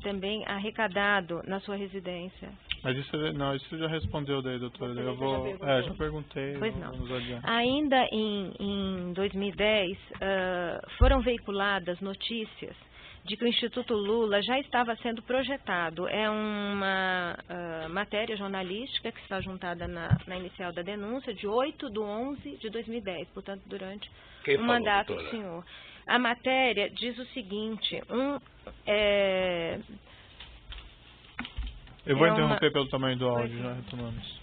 também arrecadado na sua residência? Mas isso já respondeu daí, doutora. Eu vou, já perguntei. Pois não. Ainda em 2010, foram veiculadas notícias de que o Instituto Lula já estava sendo projetado. É uma matéria jornalística que está juntada na inicial da denúncia, de 8/11/2010, portanto, durante o mandato do senhor. A matéria diz o seguinte, eu vou interromper pelo tamanho do áudio, já retomamos.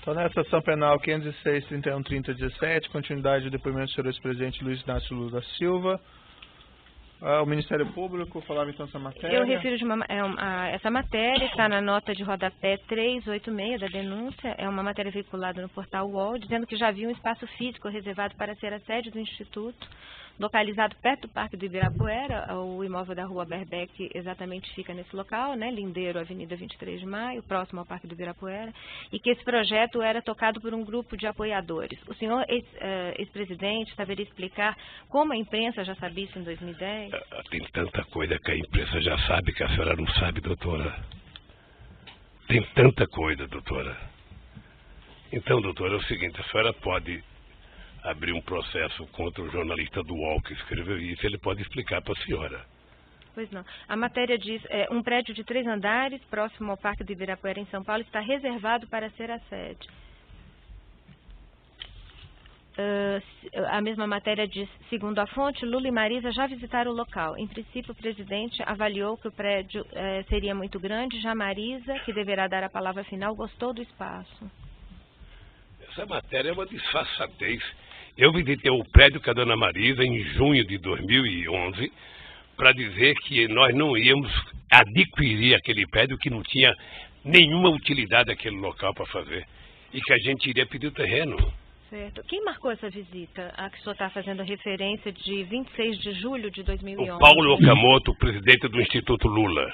Então, nessa ação penal 506-31-30-17, continuidade do depoimento do senhor ex-presidente Luiz Inácio Lula da Silva. O Ministério Público falava então essa matéria? Eu refiro essa matéria, está na nota de rodapé 386 da denúncia, é uma matéria veiculada no portal UOL, dizendo que já havia um espaço físico reservado para ser a sede do Instituto, localizado perto do Parque do Ibirapuera. O imóvel da Rua Berbeck exatamente fica nesse local, né, Lindeiro, Avenida 23 de Maio, próximo ao Parque do Ibirapuera, e que esse projeto era tocado por um grupo de apoiadores. O senhor ex-presidente saberia explicar como a imprensa já sabia isso em 2010? Tem tanta coisa que a imprensa já sabe que a senhora não sabe, doutora. Tem tanta coisa, doutora. Então, doutora, é o seguinte, a senhora pode abrir um processo contra o jornalista do UOL que escreveu isso, ele pode explicar para a senhora. Pois não. A matéria diz, um prédio de 3 andares, próximo ao Parque do Ibirapuera, em São Paulo, está reservado para ser a sede. A mesma matéria diz, segundo a fonte, Lula e Marisa já visitaram o local. Em princípio, o presidente avaliou que o prédio seria muito grande, já Marisa, que deverá dar a palavra final, gostou do espaço. Essa matéria é uma disfarçatez. Eu visitei o prédio com a dona Marisa em junho de 2011 para dizer que nós não íamos adquirir aquele prédio, que não tinha nenhuma utilidade aquele local para fazer, e que a gente iria pedir o terreno. Certo. Quem marcou essa visita, a que o senhor está fazendo referência, de 26 de julho de 2011? O Paulo Okamoto, presidente do Instituto Lula.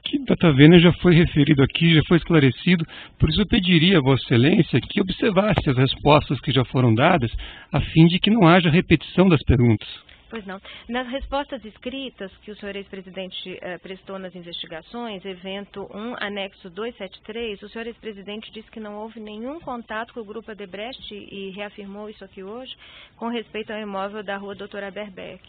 Que está vendo já foi referido aqui, já foi esclarecido, por isso eu pediria a Vossa Excelência que observasse as respostas que já foram dadas, a fim de que não haja repetição das perguntas. Pois não. Nas respostas escritas que o senhor ex-presidente prestou nas investigações, evento 1, anexo 273, o senhor ex-presidente disse que não houve nenhum contato com o Grupo Odebrecht e reafirmou isso aqui hoje, com respeito ao imóvel da Rua Doutora Berbeck.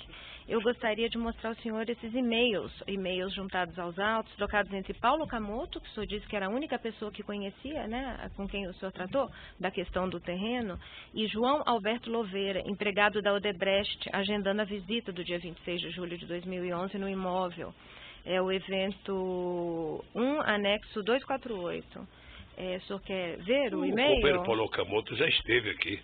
Eu gostaria de mostrar ao senhor esses e-mails juntados aos autos, trocados entre Paulo Okamoto, que o senhor disse que era a única pessoa que conhecia, né, com quem o senhor tratou, da questão do terreno, e João Alberto Louveira, empregado da Odebrecht, agendando a visita do dia 26 de julho de 2011 no imóvel. É o evento 1, anexo 248. O senhor quer ver o e-mail? O companheiro Paulo Okamoto já esteve aqui.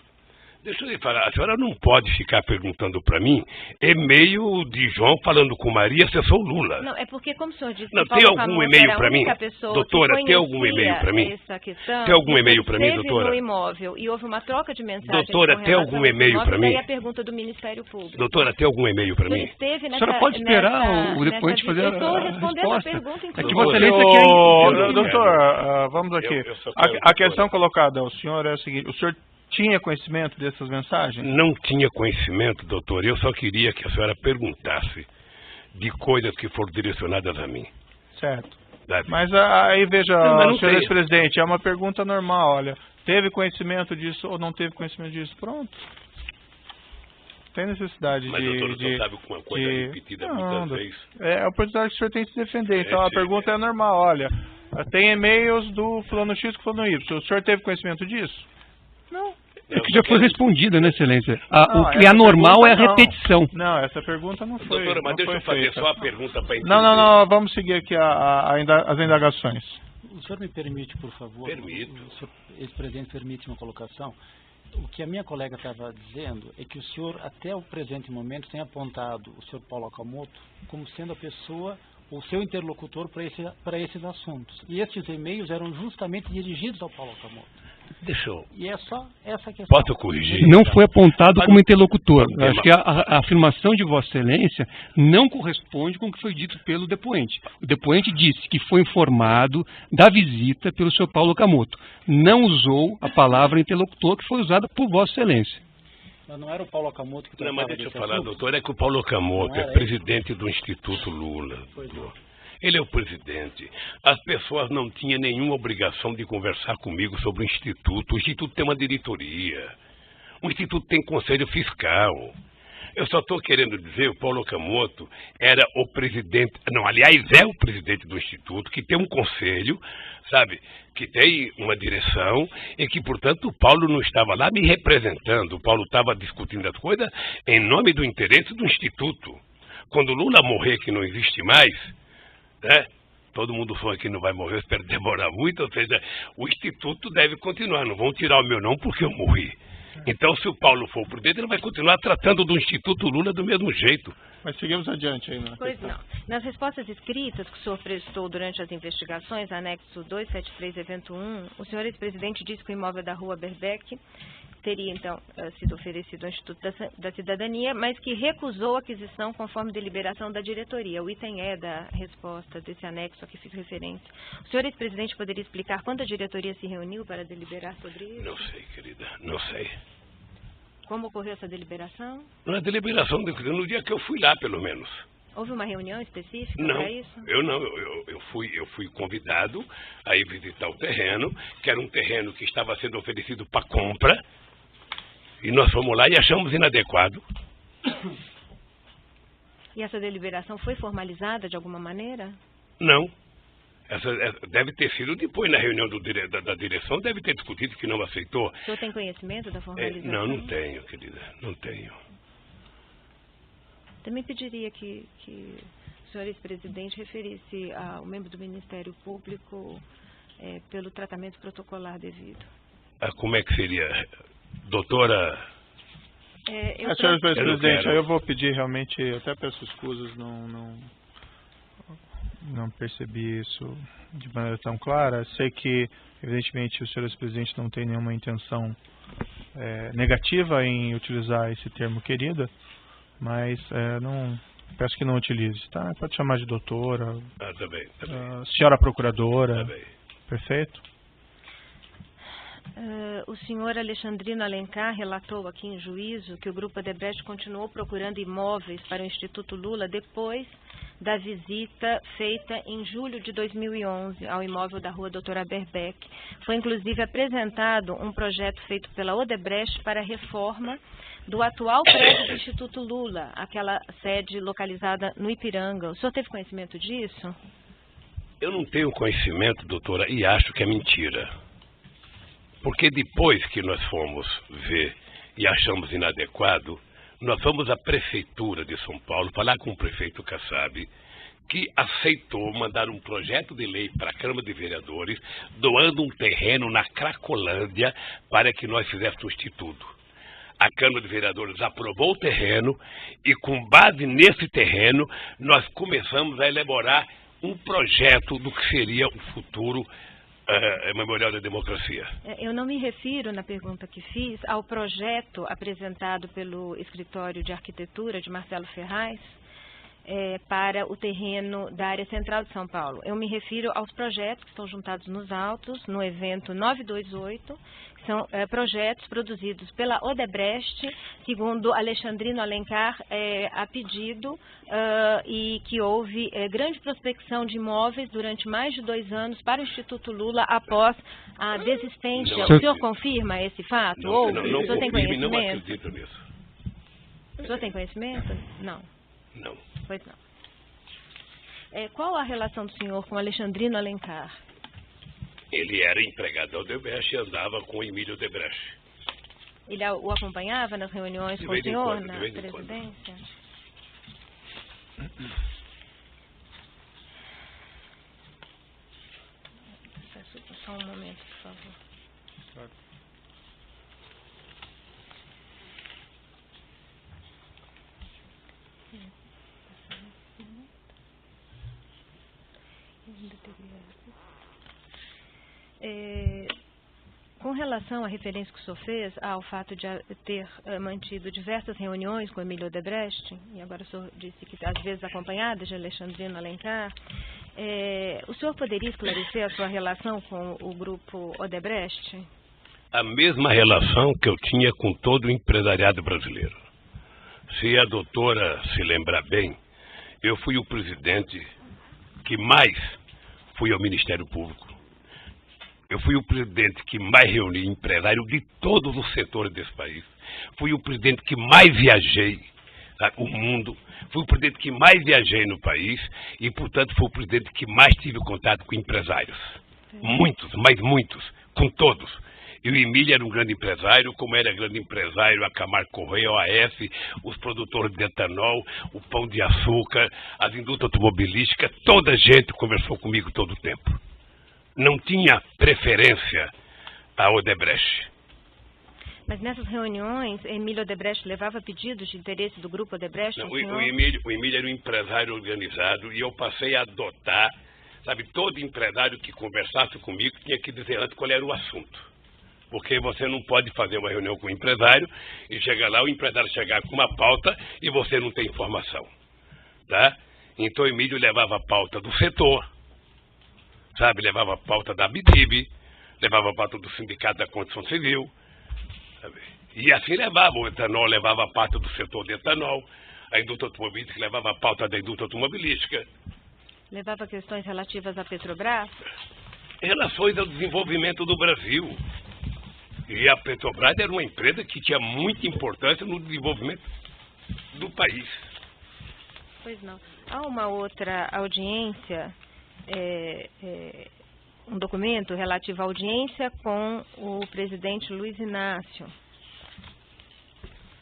Deixa eu lhe falar, a senhora não pode ficar perguntando para mim e-mail de João falando com Maria, se eu sou Lula. Não, é porque, como o senhor disse, não, tem algum e-mail para mim? Doutora, tem algum e-mail para mim? Tem algum e-mail para mim, doutora? No imóvel e houve uma troca de mensagens. Doutora, tem algum e-mail para mim? E a pergunta do Ministério Público. Doutora, tem algum e-mail para mim? Esteve nessa, a senhora pode esperar o depoente fazer a resposta. Eu estou respondendo a pergunta, inclusive. É que Vossa Excelência quer... Doutor, vamos aqui. A questão colocada ao senhor é a seguinte, o senhor tinha conhecimento dessas mensagens? Não tinha conhecimento, doutor. Eu só queria que a senhora perguntasse de coisas que foram direcionadas a mim. Certo. Mas aí, veja, senhor ex-presidente, é uma pergunta normal, olha. Teve conhecimento disso ou não teve conhecimento disso? Pronto. Tem necessidade mas, doutor, o senhor sabe com uma coisa repetida muitas vezes. É a oportunidade que o senhor tem de se defender. Então, a pergunta é normal, olha. Tem e-mails do fulano X com fulano Y. O senhor teve conhecimento disso? Não. É que já foi respondida, né, Excelência? O que é anormal é a repetição. Não, essa pergunta não foi. Doutora, mas deixa eu fazer só a pergunta para entender. Não, vamos seguir aqui as indagações. O senhor me permite, por favor? Permito. O senhor ex-presidente permite uma colocação? O que a minha colega estava dizendo é que o senhor, até o presente momento, tem apontado o senhor Paulo Okamoto como sendo a pessoa, o seu interlocutor para esses assuntos. E esses e-mails eram justamente dirigidos ao Paulo Okamoto. Deixa eu... E é só essa questão. Posso corrigir? Não foi apontado como interlocutor. Eu acho que a afirmação de Vossa Excelência não corresponde com o que foi dito pelo depoente. O depoente disse que foi informado da visita pelo senhor Paulo Okamoto. Não usou a palavra interlocutor que foi usada por Vossa Excelência. Mas não era o Paulo Okamoto que... Não, mas deixa eu falar, doutor, é que o Paulo Okamoto é presidente do Instituto Lula. Ele é o presidente. As pessoas não tinham nenhuma obrigação de conversar comigo sobre o Instituto. O Instituto tem uma diretoria. O Instituto tem conselho fiscal. Eu só estou querendo dizer, o Paulo Okamoto era o presidente, não, aliás, é o presidente do Instituto, que tem um conselho, sabe, que tem uma direção, e que, portanto, o Paulo não estava lá me representando. O Paulo estava discutindo as coisas em nome do interesse do Instituto. Quando o Lula morrer, que não existe mais, né? Todo mundo fala que não vai morrer, eu espero demorar muito, ou seja, o Instituto deve continuar, não vão tirar o meu nome porque eu morri. Então, se o Paulo for por dentro, ele vai continuar tratando do Instituto Lula do mesmo jeito. Mas seguimos adiante aí, né? Pois não. Nas respostas escritas que o senhor prestou durante as investigações, anexo 273, evento 1, o senhor ex-presidente disse que o imóvel da Rua Berbeck teria, então, sido oferecido ao Instituto da Cidadania, mas que recusou a aquisição conforme deliberação da diretoria. O item E da resposta desse anexo a que fiz referência. O senhor ex-presidente poderia explicar quando a diretoria se reuniu para deliberar sobre isso? Não sei, querida, não sei. Como ocorreu essa deliberação? Na deliberação, no dia que eu fui lá, pelo menos. Houve uma reunião específica não, para isso? Eu não, eu fui convidado a ir visitar o terreno, que era um terreno que estava sendo oferecido para compra, e nós fomos lá e achamos inadequado. E essa deliberação foi formalizada de alguma maneira? Não. Essa deve ter sido depois, na reunião da direção, deve ter discutido que não aceitou. O senhor tem conhecimento da formalização? Não tenho, querida, não tenho. Também pediria que o senhor ex-presidente referisse ao membro do Ministério Público pelo tratamento protocolar devido. Como é que seria? Doutora... Senhor presidente, eu vou pedir realmente, até peço escusas, não percebi isso de maneira tão clara. Sei que, evidentemente, o senhor ex-presidente não tem nenhuma intenção negativa em utilizar esse termo querida, mas peço que não utilize, tá? Pode chamar de doutora, tá bem. Senhora procuradora, tá bem. Perfeito? O senhor Alexandrino Alencar relatou aqui em juízo que o Grupo Odebrecht continuou procurando imóveis para o Instituto Lula depois da visita feita em julho de 2011 ao imóvel da Rua Doutora Berbeck. Foi inclusive apresentado um projeto feito pela Odebrecht para a reforma do atual prédio do Instituto Lula, aquela sede localizada no Ipiranga. O senhor teve conhecimento disso? Eu não tenho conhecimento, doutora, e acho que é mentira. Porque depois que nós fomos ver e achamos inadequado, nós fomos à Prefeitura de São Paulo falar com o prefeito Kassab, que aceitou mandar um projeto de lei para a Câmara de Vereadores, doando um terreno na Cracolândia para que nós fizéssemos o Instituto. A Câmara de Vereadores aprovou o terreno e, com base nesse terreno, nós começamos a elaborar um projeto do que seria o futuro Memorial da Democracia. Eu não me refiro, na pergunta que fiz, ao projeto apresentado pelo Escritório de Arquitetura de Marcelo Ferraz para o terreno da área central de São Paulo. Eu me refiro aos projetos que estão juntados nos autos, no evento 928, que são projetos produzidos pela Odebrecht, segundo Alexandrino Alencar, a pedido, e que houve grande prospecção de imóveis durante mais de 2 anos para o Instituto Lula após a desistência. O senhor confirma esse fato? Não, o senhor tem conhecimento? Não acredito nisso. O senhor tem conhecimento? Não. Não. Pois não. Qual a relação do senhor com Alexandrino Alencar? Ele era empregado da Odebrecht e andava com o Emílio Odebrecht. Ele o acompanhava nas reuniões com o senhor, na presidência? Só um momento, por favor. Claro. Com relação à referência que o senhor fez ao fato de ter mantido diversas reuniões com Emílio Odebrecht, e agora o senhor disse que às vezes acompanhadas de Alexandrino Alencar, o senhor poderia esclarecer a sua relação com o grupo Odebrecht? A mesma relação que eu tinha com todo o empresariado brasileiro. Se a doutora se lembrar bem, eu fui o presidente que mais fui ao Ministério Público. Eu fui o presidente que mais reuni empresários de todos os setores desse país. Fui o presidente que mais viajei o mundo. Fui o presidente que mais viajei no país e, portanto, fui o presidente que mais tive contato com empresários. Muitos, mas muitos, com todos. E o Emílio era um grande empresário, como era grande empresário a Camargo Correia, a OAS, os produtores de etanol, o Pão de Açúcar, as indústrias automobilísticas, toda a gente conversou comigo todo o tempo. Não tinha preferência a Odebrecht. Mas nessas reuniões, Emílio Odebrecht levava pedidos de interesse do grupo Odebrecht? Não, o Emílio era um empresário organizado e eu passei a adotar, sabe, todo empresário que conversasse comigo tinha que dizer antes qual era o assunto. Porque você não pode fazer uma reunião com o empresário e chegar lá, o empresário chegar com uma pauta e você não tem informação. Tá? Então o Emílio levava a pauta do setor, sabe, levava a pauta da BIDIB, levava a pauta do Sindicato da Construção Civil, sabe? E assim levava, o etanol levava a pauta do setor de etanol, a indústria automobilística levava a pauta da indústria automobilística. Levava questões relativas à Petrobras? Relações ao desenvolvimento do Brasil. E a Petrobras era uma empresa que tinha muita importância no desenvolvimento do país. Pois não. Há uma outra audiência, um documento relativo à audiência com o presidente Luiz Inácio.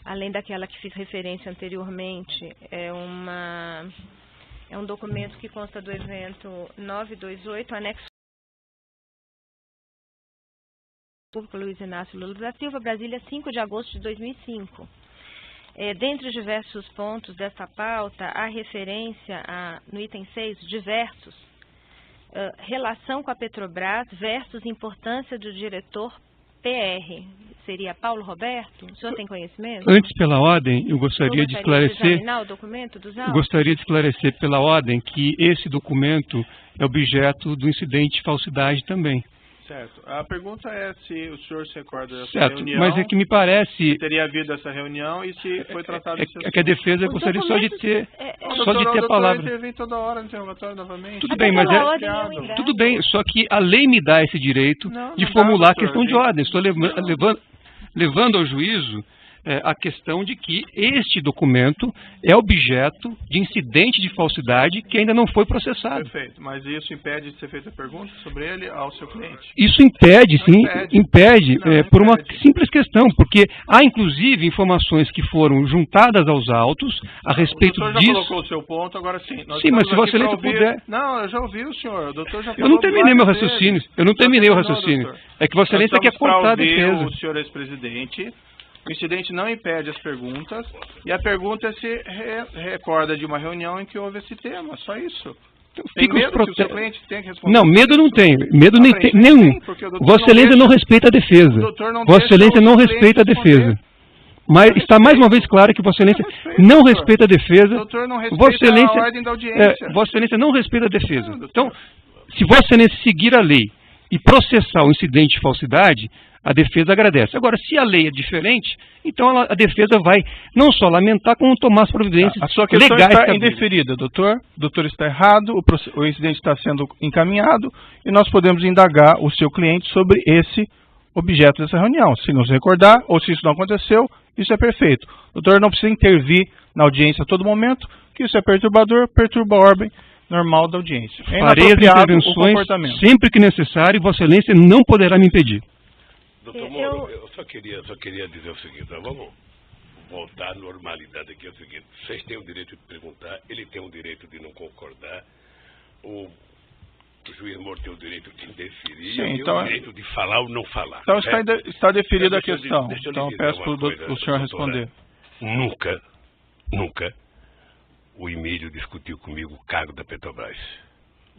Além daquela que fiz referência anteriormente, é um documento que consta do evento 928, anexo Público Luiz Inácio Lula da Silva, Brasília, 5 de agosto de 2005. Dentre os diversos pontos desta pauta, há referência no item 6, diversos, relação com a Petrobras versus importância do diretor PR. Seria Paulo Roberto? O senhor tem conhecimento? Antes, pela ordem, eu gostaria de esclarecer. O documento dos autos? Gostaria de esclarecer pela ordem que esse documento é objeto do incidente de falsidade também. Certo. A pergunta é se o senhor se recorda dessa certo, reunião. Mas é que me parece... Se teria havido essa reunião e se foi tratado esse assunto. É que a defesa gostaria só de ter a palavra. Intervém toda hora no interrogatório novamente. Tudo bem, mas tudo bem, só que a lei me dá esse direito de formular a questão de ordem. Estou levando ao juízo a questão de que este documento é objeto de incidente de falsidade que ainda não foi processado. Perfeito, mas isso impede de ser feita pergunta sobre ele ao seu cliente? Isso impede, sim, impede por uma simples questão, porque há inclusive informações que foram juntadas aos autos a respeito disso. O doutor já colocou o seu ponto, agora sim. Sim, mas se Vossa Excelência puder... Não, eu já ouvi o senhor, o doutor já falou. Eu não terminei meu raciocínio, o raciocínio. É que Vossa Excelência quer cortar a defesa. O senhor ex-presidente... O incidente não impede as perguntas e a pergunta se recorda de uma reunião em que houve esse tema, só isso. Tem medo que o seu cliente tenha que responder? Não, medo não tenho, medo nenhum. Vossa Excelência não respeita a defesa. Vossa Excelência não respeita a defesa. Mas está mais uma vez claro que Vossa Excelência não respeita a defesa. Vossa Excelência não respeita a defesa. Então, se Vossa Excelência seguir a lei e processar o incidente de falsidade, a defesa agradece. Agora, se a lei é diferente, então a defesa vai não só lamentar, como tomar as providências legais. A sua questão está indeferida, doutor. O doutor está errado, o incidente está sendo encaminhado e nós podemos indagar o seu cliente sobre esse objeto dessa reunião. Se não se recordar ou se isso não aconteceu, isso é perfeito. O doutor não precisa intervir na audiência a todo momento, que isso é perturbador, perturba a ordem normal da audiência. É farei as intervenções sempre que necessário e Vossa Excelência não poderá me impedir. Doutor Moro, eu só queria dizer o seguinte, vamos voltar à normalidade aqui, é o seguinte, vocês têm o direito de perguntar, ele tem o direito de não concordar, o juiz Moro tem o direito de indeferir, e então, o direito de falar ou não falar. Então está deferida a questão, então peço para o senhor responder. Nunca o Emílio discutiu comigo o cargo da Petrobras,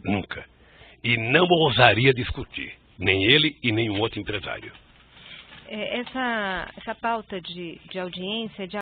nunca, e não ousaria discutir, nem ele e nenhum outro empresário. Essa pauta de audiência é de